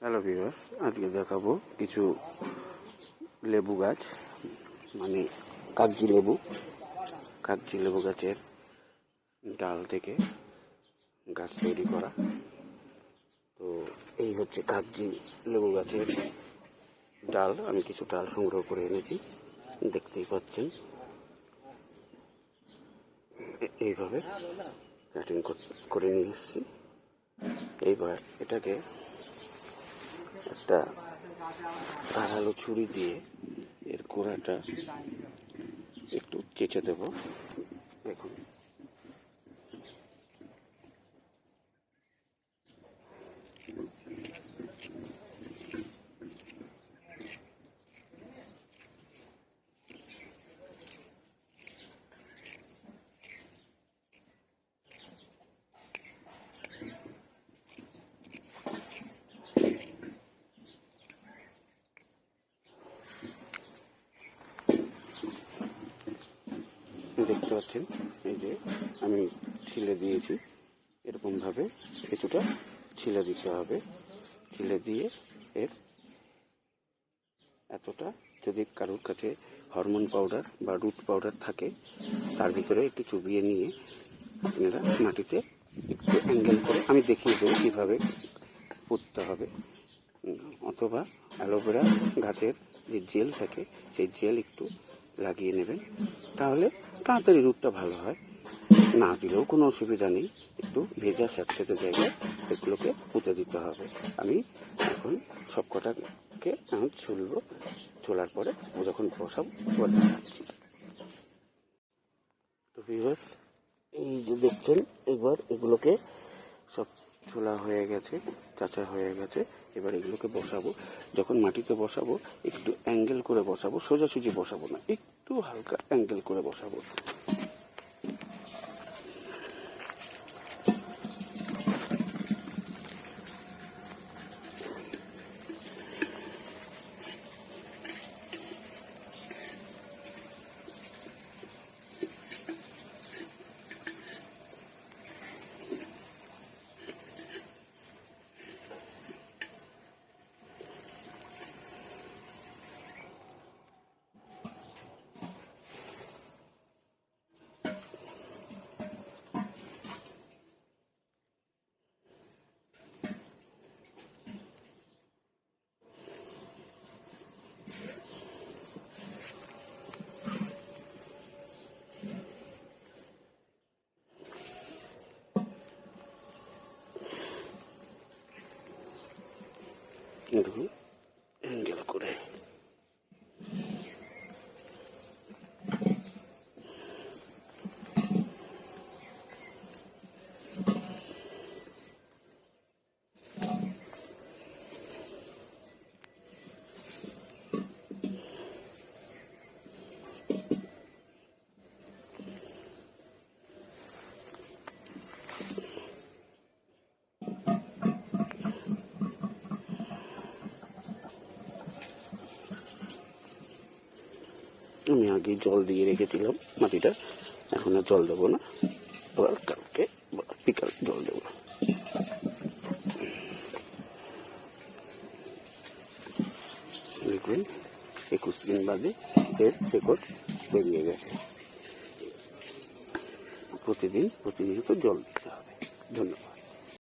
Hello viewers, আজকে দেখাবো কিছু লেবু গাছ, মানে কাগজি লেবু গাছের ডাল থেকে গাছ তৈরি করা। তো এই হচ্ছে কাগজি লেবু গাছের ডাল। আমি কিছু ডাল সংগ্রহ করে এনেছি, দেখতেই পাচ্ছেন। এইভাবে কাটিং করে নিয়ে এসেছি। এইবার এটাকে একটা ধারালো ছুরি দিয়ে এর গোড়াটা একটু চেঁচে দেব। দেখুন, দেখতে পাচ্ছেন, এই যে আমি ছিলে দিয়েছি। এরকমভাবে কিছুটা ছিলে দিতে হবে। ছিলে দিয়ে এর এতটা, যদি কারোর কাছে হরমোন পাউডার বা রুট পাউডার থাকে, তার ভিতরে একটু চুবিয়ে নিয়ে আপনারা মাটিতে একটু অ্যাঙ্গেল করে, আমি দেখিয়ে দেবো কীভাবে পুঁততে হবে। অথবা অ্যালোভেরা গাছের যে জেল থাকে, সেই জেল একটু লাগিয়ে নেবেন, তাহলে তাড়াতাড়ি রুটটা ভালো হয়। না দিলেও কোনো অসুবিধা নেই, একটু ভেজা স্যাঁতস্যাঁতে জায়গায় এগুলোকে পুঁতে দিতে হবে। আমি এখন সব কটাকে আমি ছোলার পরে যখন বসাবো পরে দেখাচ্ছি। তো ভিউয়ার্স, এই যে দেখছেন, এবার এগুলোকে সব ছোলা হয়ে গেছে, চাচা হয়ে গেছে। এবার এগুলোকে বসাবো। যখন মাটিতে বসাবো একটু অ্যাঙ্গেল করে বসাবো, সোজাসুজি বসাবো না, একটু হালকা অ্যাঙ্গেল করে বসাবো। দেখুন, অ্যাঙ্গেল করে আমি আগে জল দিয়ে রেখেছিলাম মাটিটা, এখন আর জল দেবো না, আবার কালকে বিকাল জল দেবো। দেখবেন 21 দিন বাদে এর শেকড় বেরিয়ে গেছে। প্রতিদিন প্রতিনিয়ত জল দিতে হবে। ধন্যবাদ।